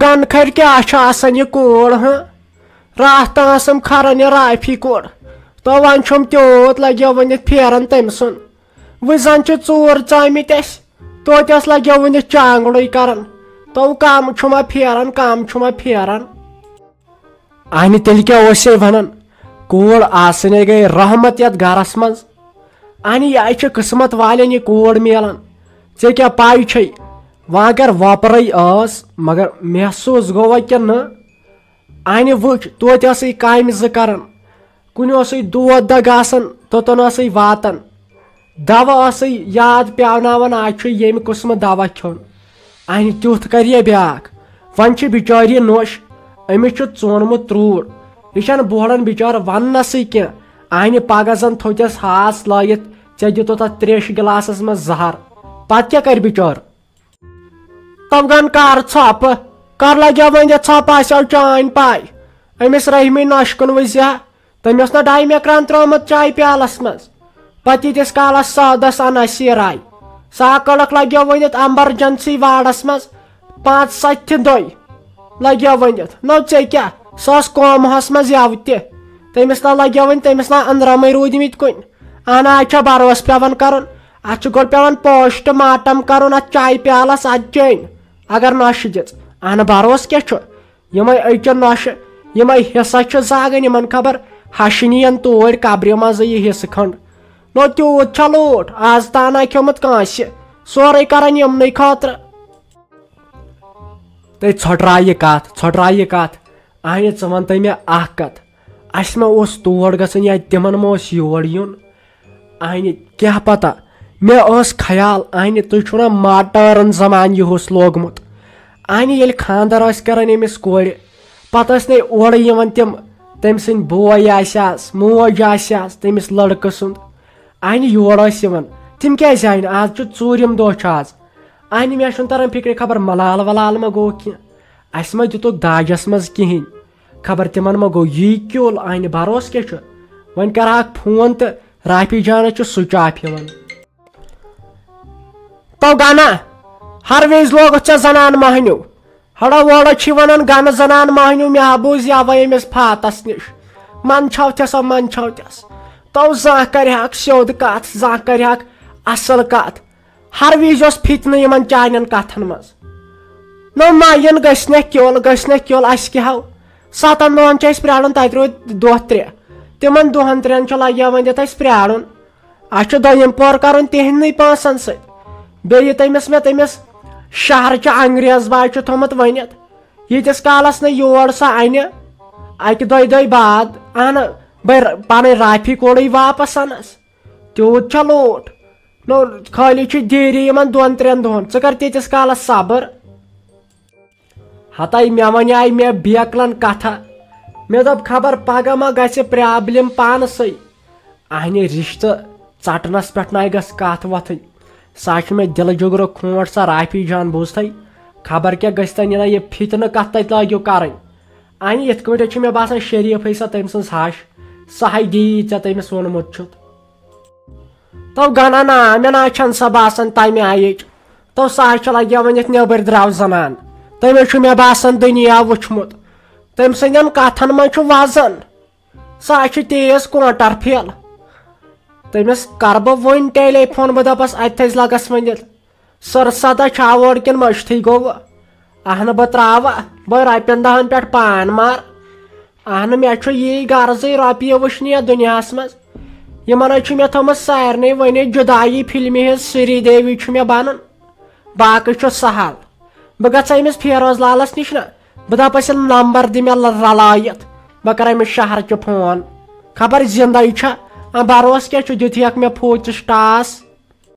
گن کھر کیا آسان یہ کوڑ ہاں رات تاسم کھران یہ رافی کوڑ تو ون چھم تیوت لگیو ونت پھیران تم سن وزن ژور ژامت اس توتس لگیو ونت چانگڑے کران تو کم چھما پھیران کم چھما پھیران اہنہِ تیٚلہِ کیٛاہ اوس ہے ونان کوٗر آسنے گٔے رحمت یتھ گرس منٛز اہنہِ یہِ چھِ قٕسمت والٮ۪ن یہِ کوٗر میلان ژےٚ کیٛاہ پاے چھے وۄنۍ اگر وۄپرے ٲس مگر محسوٗس گوٚوا کِنہٕ نہٕ اہنہِ وٕچھ توتہِ ٲسٕے کامہِ زٕ کران کُنہِ اوسٕے دود دگ آسان توٚتن ٲسٕے واتان دوا ٲسٕے یاد پیٛاوناوان آز چھُ ییٚمہِ قٕسمہٕ دوا کھیوٚن اہنہِ تیُتھ کرِ بیٛاکھ وۄنۍ چھِ بِچٲرۍ یہِ نوٚش أمِس چھُ ژونمُت تروٗر یہِ چھنہٕ بوڑان بِچٲر وننسٕے کینٛہہ اہنہِ پگہہ زن تھوٚتس ہاس لٲیِتھ ژےٚ دِتُتھ اتھ تریشہِ گلاسس منٛز زہر پتہٕ کیٛاہ کرِ بِچٲر تم گن کر ژھۄپہٕ کر لگیو وۄنۍ یہِ ژھۄپہٕ آسیو چٲنۍ پاے أمِس رحمی نۄش کُن وٕزیا تٔمۍ اوس نا ڈاے میکران ترٛوومُت چاے پیالس منٛز پتہٕ ییٖتِس کالس سودس انسیٖر آیہِ سا کڑکھ لگیو ؤنِتھ ایمرجنسی وارڈس منٛز 5-7 دۄہہِ لگیو ؤنِتھ نو ژےٚ کیٛاہ سۄ ٲس کومہس منٛز یوٕ تہِ تٔمِس نا لگیو وۄنۍ تٔمِس نا أنٛدرمٕے روٗدمٕتۍ کُنہِ اہن آز چھا بروسہٕ پیوان کرُن اتھ چھُ گۄڈٕ پیوان پوسٹ مارٹم کرُن اتھ چاے پیالس اتھ چیٚنۍ اگر نۄشہِ دِژ اہن بروسہٕ کیٛاہ چھُ یِمے أچہِ نۄشہِ یِمے حصہٕ چھِ زاگان یِمن خبر ہشہِ نِین توٗرۍ قبرِ منٛزٕے یہِ حصہٕ کھنٛڈ نو تیوٗت چھا لوٗٹھ آز تانہ کھیوٚمُت کٲنٛسہِ سورُے کران یِمنٕے خٲطرٕ تے ژھۄٹراے یہِ کتھ اہنہِ ژٕ ونتہٕ مےٚ اکھ کتھ اسہِ ما اوس تور گژھُن یا تِمن ما اوس یور یُن اہنہِ کیٛاہ پتہ مےٚ ٲس خیال اہنہِ تُہۍ چھُو نا ماٹٲرن زمانہٕ یِہُس لوگمُت اہنہِ ییٚلہِ خانٛدر ٲسۍ کران أمِس کورِ پتہٕ ٲسۍ نَے اورٕ یِوان تِم تٔمۍ سٕنٛدۍ بوے آسیٚس موج آسیٚس تٔمِس لڑکہٕ سُنٛد اہنہِ یور ٲسۍ یِوان تِم کیٛازِ آیہِ نہٕ آز چھُ ژوٗرِم دۄہ چھُ آز اہنہِ مےٚ چھُنہٕ تران فِکرِ خبر ملال ولال ما گوٚو کینٛہہ اسہِ ما دِتُکھ داجس منٛز کِہینۍ خبر تِمن ما گوٚو یی کیُل اہنہِ بروسہٕ کیٛاہ چھُ وۄنۍ کرہاکھ فون تہٕ رافی جانس چھُ سُچ آف یِوان تو گنا ہر وِزِ لوگُتھ ژےٚ زنان مہنیو ہڑا وڑا چھ ونان گنہٕ زنان مہنیو مےٚ بوٗز یوے أمِس فاتس نِش منٛدچھوتھس تو زانٛہہ کرہاکھ سیوٚد کتھ زانٛہہ کرہاکھ اصل کتھ ہر وِزِ اوس فتنہٕ یِمن چانٮ۪ن کتھن منٛز نو ماین گژھِ نہ کیُل اسہِ کیٛاہ ہو 7 دۄہن چھُ اسہِ پرارُن تتہِ روٗدۍ 2-3 تِمن 2 3 چھُ لگیو ؤنِتھ اسہِ پرارُن اسہِ چھُ دوٚیِم پور کرُن تِہنٛدنٕے پونٛسن سۭتۍ بیٚیہِ تٔمِس مےٚ تٔمِس شہرچہِ انگریز باے چھُ تھوٚمُت ؤنِتھ ییٖتِس کالس نہٕ یور سۄ انہِ 1-2 دۄہ بعد اہن بہٕ پنٕنۍ رافی کوڑٕے واپس انس تیوٗت چھا لوٗٹھ نو خٲلی چھُ دیٖری یِمن 2-3 دۄہن ژٕ کر تیٖتِس کالس صبر ہتاے مےٚ ونے مےٚ بیکلن کتھا مےٚ دوٚپ خبر پگہہ ما گژھِ پرابلم پانسٕے اہنہِ رشتہٕ ژٹنس پٮ۪ٹھ ناے گژھ کتھ وتھٕنۍ سۄ چھِ مےٚ دلہٕ جُگرٕ کھونٛٹ سۄ رافی جان بوٗزتھے خبر کیٛاہ گژھِ تن یہِ فتنہٕ کتھ تتہِ لٲگِو کرٕنۍ اہنہِ یِتھ کٲٹھۍ چھُ مےٚ باسان شریٖفٕے سۄ تٔمۍ سٕنٛز ہش سۄے دی ژےٚ تٔمِس ووٚنمُت چھُتھ تو گنا نا مےٚ نہ چھنہٕ سۄ باسان تمہِ آیِچ تو سۄ چھِ لگیو ؤنِتھ نیبٕرۍ درٛاو زنان تٔمِس چھُ مےٚ باسان دُنیا وٕچھمُت تٔمۍ سٕنٛدٮ۪ن کتھن منٛز چھُ وزن سۄ چھِ تیز کوٹر پھِل تٔمِس کرٕ بہٕ وۄنۍ ٹیلی فون بہٕ دپس اتہِ تھٔز لگس ؤنِتھ سرسدا چھا اور کِنہٕ مٔشتھٕے گوٚو اہنہٕ بہٕ تراوٕ بہٕ رۄپین 10 پٮ۪ٹھ پان مار اہنہٕ مےٚ چھُ یی غرضٕے رۄپیہِ وٕچھنہِ یتھ دُنیاہس منٛز یِمن چھُ مےٚ تھٲومٕژ سارنٕے ؤنِتھ جُدایی فلمہِ ہِنٛز سری دیوی چھُ مےٚ بنُن باقٕے چھُ سہل بہٕ گژھٕ أمِس فیروز لالس نِش نا بہٕ دپس ییٚلہِ نمبر دِ مےٚ رلٲیِتھ بہٕ کرٕ أمِس شہرچہِ فون خبر زندے چھا بروسہٕ کیٛاہ چھُ دِتہکھ مےٚ فوٗچِس ٹاس